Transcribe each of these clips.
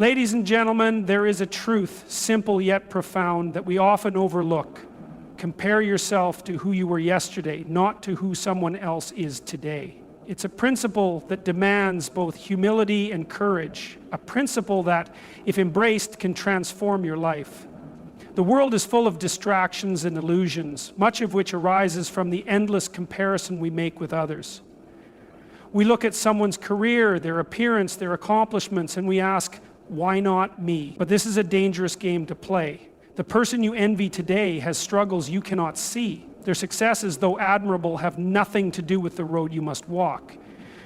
Ladies and gentlemen, there is a truth, simple yet profound, that we often overlook. Compare yourself to who you were yesterday, not to who someone else is today. It's a principle that demands both humility and courage, a principle that, if embraced, can transform your life. The world is full of distractions and illusions, much of which arises from the endless comparison we make with others. We look at someone's career, their appearance, their accomplishments, and we ask, why not me? But this is a dangerous game to play. The person you envy today has struggles you cannot see. Their successes, though admirable, have nothing to do with the road you must walk.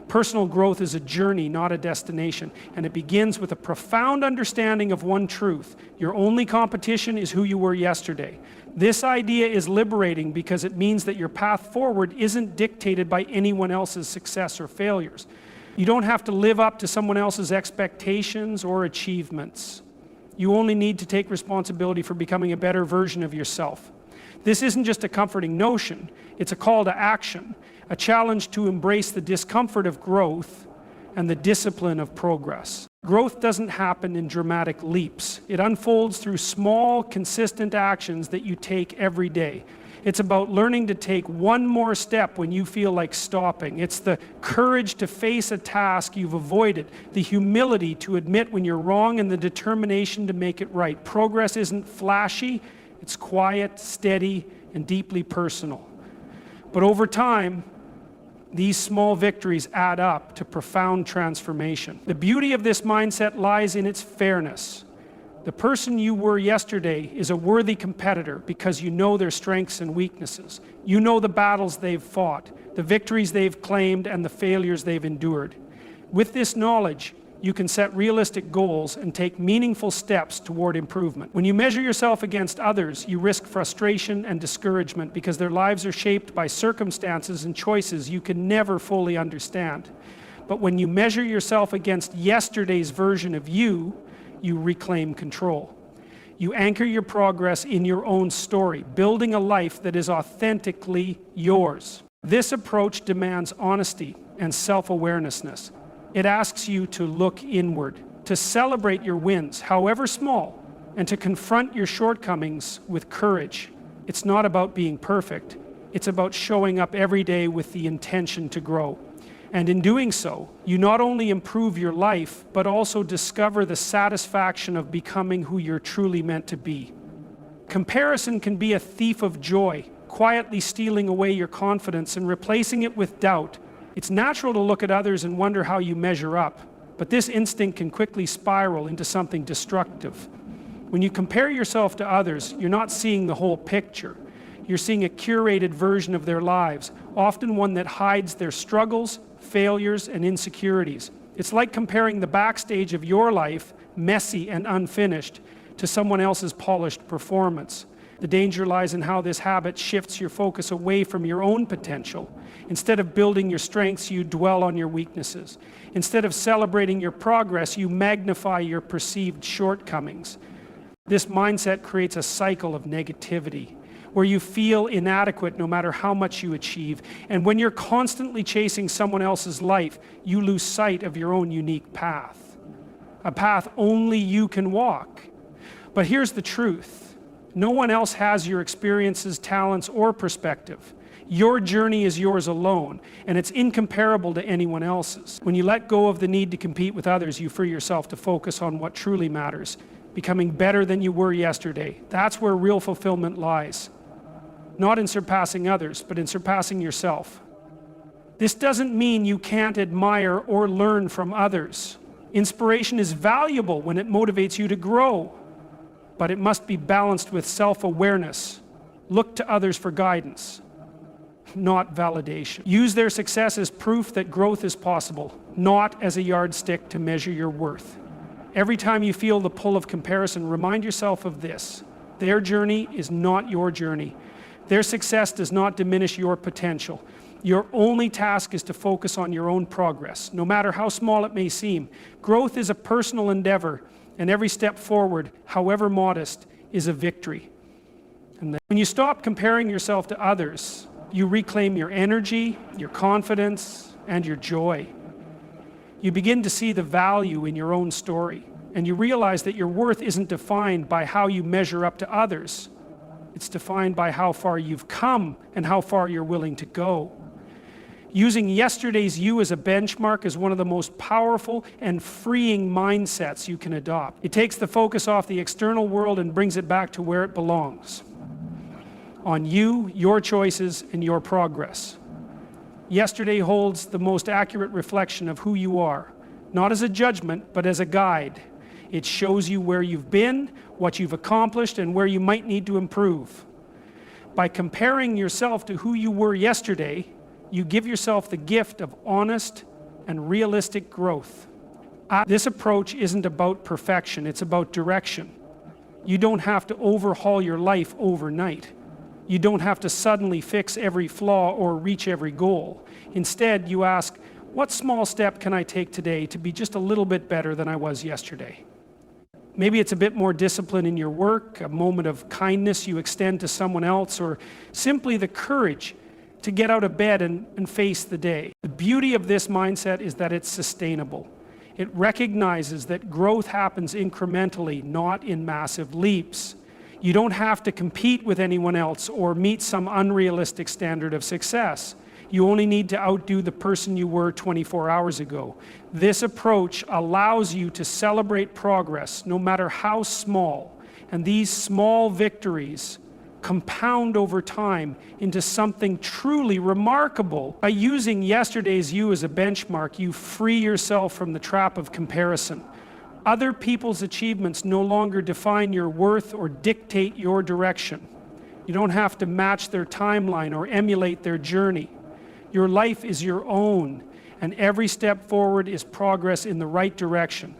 Personal growth is a journey, not a destination, and it begins with a profound understanding of one truth. Your only competition is who you were yesterday. This idea is liberating because it means that your path forward isn't dictated by anyone else's success or failures. You don't have to live up to someone else's expectations or achievements. You only need to take responsibility for becoming a better version of yourself. This isn't just a comforting notion, it's a call to action, a challenge to embrace the discomfort of growth and the discipline of progress. Growth doesn't happen in dramatic leaps. It unfolds through small, consistent actions that you take every day. It's about learning to take one more step when you feel like stopping. It's the courage to face a task you've avoided, the humility to admit when you're wrong, and the determination to make it right. Progress isn't flashy, it's quiet, steady, and deeply personal. But over time, these small victories add up to profound transformation. The beauty of this mindset lies in its fairness. The person you were yesterday is a worthy competitor because you know their strengths and weaknesses. You know the battles they've fought, the victories they've claimed, and the failures they've endured. With this knowledge, you can set realistic goals and take meaningful steps toward improvement. When you measure yourself against others, you risk frustration and discouragement because their lives are shaped by circumstances and choices you can never fully understand. But when you measure yourself against yesterday's version of you, you reclaim control. You anchor your progress in your own story, building a life that is authentically yours. This approach demands honesty and self-awareness. It asks you to look inward, to celebrate your wins, however small, and to confront your shortcomings with courage. It's not about being perfect. It's about showing up every day with the intention to grow. And in doing so, you not only improve your life, but also discover the satisfaction of becoming who you're truly meant to be. Comparison can be a thief of joy, quietly stealing away your confidence and replacing it with doubt. It's natural to look at others and wonder how you measure up, but this instinct can quickly spiral into something destructive. When you compare yourself to others, you're not seeing the whole picture. You're seeing a curated version of their lives, often one that hides their struggles, failures, and insecurities. It's like comparing the backstage of your life, messy and unfinished, to someone else's polished performance. The danger lies in how this habit shifts your focus away from your own potential. Instead of building your strengths, you dwell on your weaknesses. Instead of celebrating your progress, you magnify your perceived shortcomings. This mindset creates a cycle of negativity, where you feel inadequate no matter how much you achieve. And when you're constantly chasing someone else's life, you lose sight of your own unique path. A path only you can walk. But here's the truth. No one else has your experiences, talents, or perspective. Your journey is yours alone, and it's incomparable to anyone else's. When you let go of the need to compete with others, you free yourself to focus on what truly matters, becoming better than you were yesterday. That's where real fulfillment lies. Not in surpassing others, but in surpassing yourself. This doesn't mean you can't admire or learn from others. Inspiration is valuable when it motivates you to grow, but it must be balanced with self-awareness. Look to others for guidance, not validation. Use their success as proof that growth is possible, not as a yardstick to measure your worth. Every time you feel the pull of comparison, remind yourself of this. Their journey is not your journey. Their success does not diminish your potential. Your only task is to focus on your own progress, no matter how small it may seem. Growth is a personal endeavor, and every step forward, however modest, is a victory. And when you stop comparing yourself to others, you reclaim your energy, your confidence, and your joy. You begin to see the value in your own story. And you realize that your worth isn't defined by how you measure up to others. It's defined by how far you've come and how far you're willing to go. Using yesterday's you as a benchmark is one of the most powerful and freeing mindsets you can adopt. It takes the focus off the external world and brings it back to where it belongs. On you, your choices, and your progress. Yesterday holds the most accurate reflection of who you are, not as a judgment, but as a guide. It shows you where you've been, what you've accomplished, and where you might need to improve. By comparing yourself to who you were yesterday, you give yourself the gift of honest and realistic growth. This approach isn't about perfection, it's about direction. You don't have to overhaul your life overnight. You don't have to suddenly fix every flaw or reach every goal. Instead, you ask, what small step can I take today to be just a little bit better than I was yesterday? Maybe it's a bit more discipline in your work, a moment of kindness you extend to someone else, or simply the courage to get out of bed and face the day. The beauty of this mindset is that it's sustainable. It recognizes that growth happens incrementally, not in massive leaps. You don't have to compete with anyone else or meet some unrealistic standard of success. You only need to outdo the person you were 24 hours ago. This approach allows you to celebrate progress, no matter how small. And these small victories compound over time into something truly remarkable. By using yesterday's you as a benchmark, you free yourself from the trap of comparison. Other people's achievements no longer define your worth or dictate your direction. You don't have to match their timeline or emulate their journey. Your life is your own, and every step forward is progress in the right direction.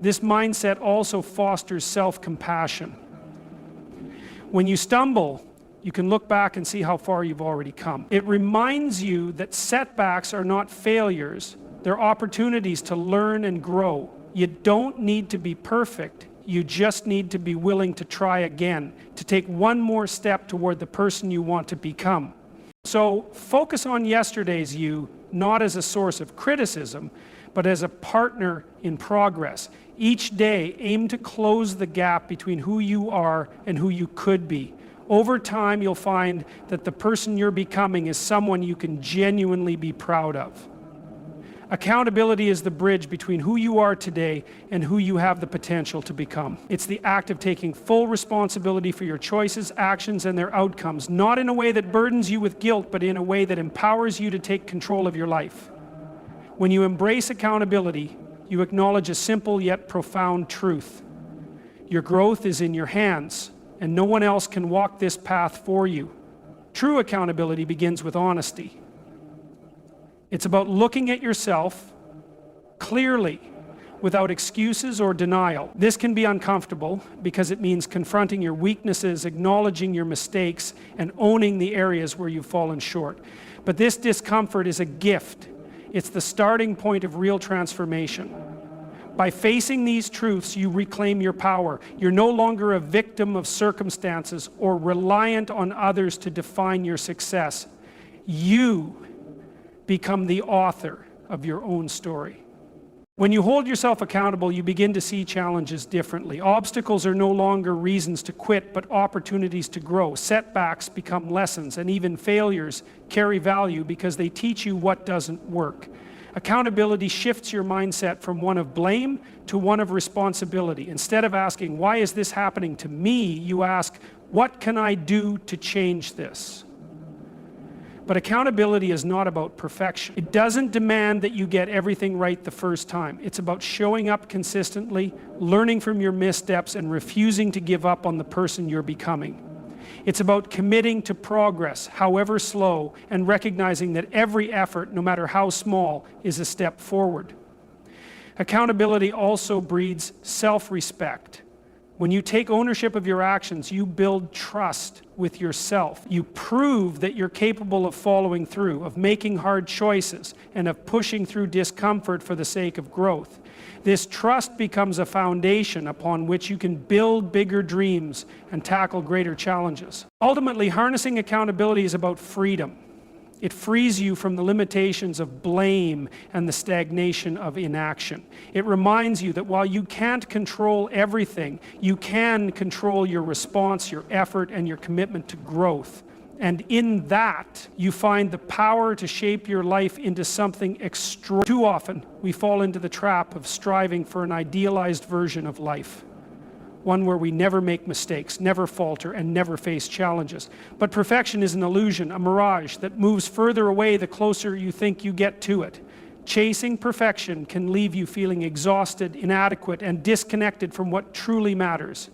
This mindset also fosters self-compassion. When you stumble, you can look back and see how far you've already come. It reminds you that setbacks are not failures, they're opportunities to learn and grow. You don't need to be perfect, you just need to be willing to try again, to take one more step toward the person you want to become. So focus on yesterday's you, not as a source of criticism, but as a partner in progress. Each day, aim to close the gap between who you are and who you could be. Over time, you'll find that the person you're becoming is someone you can genuinely be proud of. Accountability is the bridge between who you are today and who you have the potential to become. It's the act of taking full responsibility for your choices, actions, and their outcomes, not in a way that burdens you with guilt, but in a way that empowers you to take control of your life. When you embrace accountability, you acknowledge a simple yet profound truth. Your growth is in your hands, and no one else can walk this path for you. True accountability begins with honesty. It's about looking at yourself clearly, without excuses or denial. This can be uncomfortable because it means confronting your weaknesses, acknowledging your mistakes, and owning the areas where you've fallen short. But this discomfort is a gift. It's the starting point of real transformation. By facing these truths, you reclaim your power. You're no longer a victim of circumstances or reliant on others to define your success. You become the author of your own story. When you hold yourself accountable, you begin to see challenges differently. Obstacles are no longer reasons to quit, but opportunities to grow. Setbacks become lessons, and even failures carry value because they teach you what doesn't work. Accountability shifts your mindset from one of blame to one of responsibility. Instead of asking, why is this happening to me? You ask, what can I do to change this? But accountability is not about perfection. It doesn't demand that you get everything right the first time. It's about showing up consistently, learning from your missteps, and refusing to give up on the person you're becoming. It's about committing to progress, however slow, and recognizing that every effort, no matter how small, is a step forward. Accountability also breeds self-respect. When you take ownership of your actions, you build trust with yourself. You prove that you're capable of following through, of making hard choices, and of pushing through discomfort for the sake of growth. This trust becomes a foundation upon which you can build bigger dreams and tackle greater challenges. Ultimately, harnessing accountability is about freedom. It frees you from the limitations of blame and the stagnation of inaction. It reminds you that while you can't control everything, you can control your response, your effort, and your commitment to growth. And in that, you find the power to shape your life into something extraordinary. Too often, we fall into the trap of striving for an idealized version of life. One where we never make mistakes, never falter, and never face challenges. But perfection is an illusion, a mirage that moves further away the closer you think you get to it. Chasing perfection can leave you feeling exhausted, inadequate, and disconnected from what truly matters.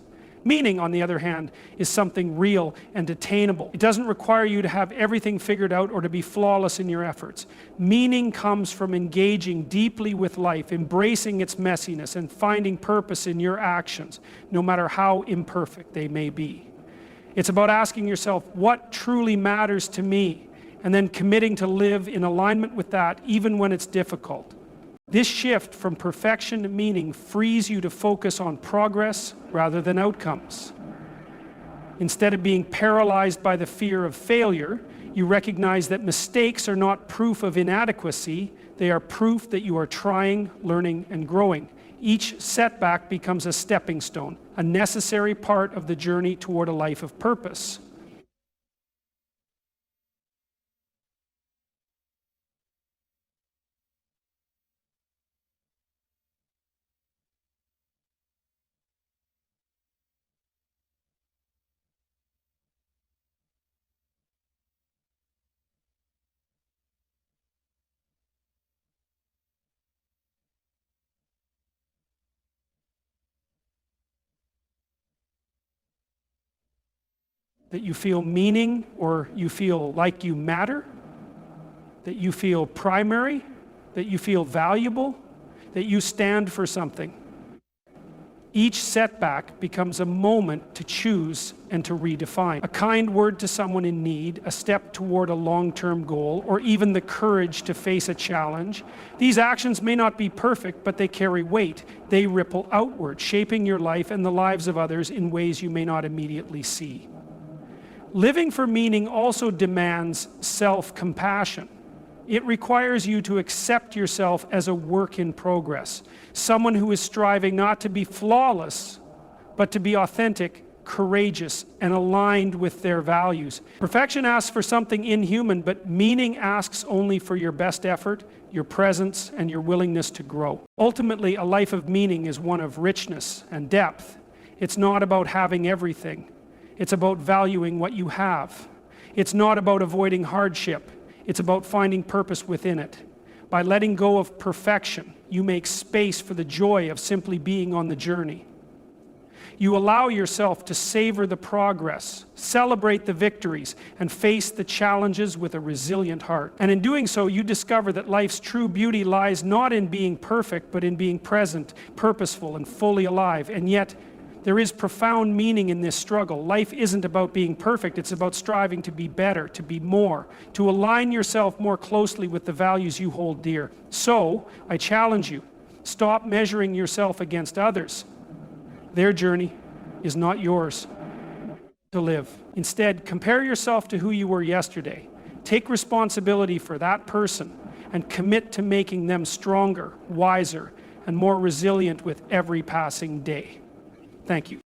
Meaning, on the other hand, is something real and attainable. It doesn't require you to have everything figured out or to be flawless in your efforts. Meaning comes from engaging deeply with life, embracing its messiness, and finding purpose in your actions, no matter how imperfect they may be. It's about asking yourself, what truly matters to me? And then committing to live in alignment with that, even when it's difficult. This shift from perfection to meaning frees you to focus on progress rather than outcomes. Instead of being paralyzed by the fear of failure, you recognize that mistakes are not proof of inadequacy, they are proof that you are trying, learning, and growing. Each setback becomes a stepping stone, a necessary part of the journey toward a life of purpose. That you feel meaning, or you feel like you matter, that you feel primary, that you feel valuable, that you stand for something. Each setback becomes a moment to choose and to redefine. A kind word to someone in need, a step toward a long-term goal, or even the courage to face a challenge. These actions may not be perfect, but they carry weight. They ripple outward, shaping your life and the lives of others in ways you may not immediately see. Living for meaning also demands self-compassion. It requires you to accept yourself as a work in progress, someone who is striving not to be flawless, but to be authentic, courageous, and aligned with their values. Perfection asks for something inhuman, but meaning asks only for your best effort, your presence, and your willingness to grow. Ultimately, a life of meaning is one of richness and depth. It's not about having everything. It's about valuing what you have. It's not about avoiding hardship. It's about finding purpose within it. By letting go of perfection, you make space for the joy of simply being on the journey. You allow yourself to savor the progress, celebrate the victories, and face the challenges with a resilient heart. And in doing so, you discover that life's true beauty lies not in being perfect, but in being present, purposeful, and fully alive. And yet, there is profound meaning in this struggle. Life isn't about being perfect, it's about striving to be better, to be more, to align yourself more closely with the values you hold dear. So, I challenge you, stop measuring yourself against others. Their journey is not yours to live. Instead, compare yourself to who you were yesterday. Take responsibility for that person and commit to making them stronger, wiser, and more resilient with every passing day. Thank you.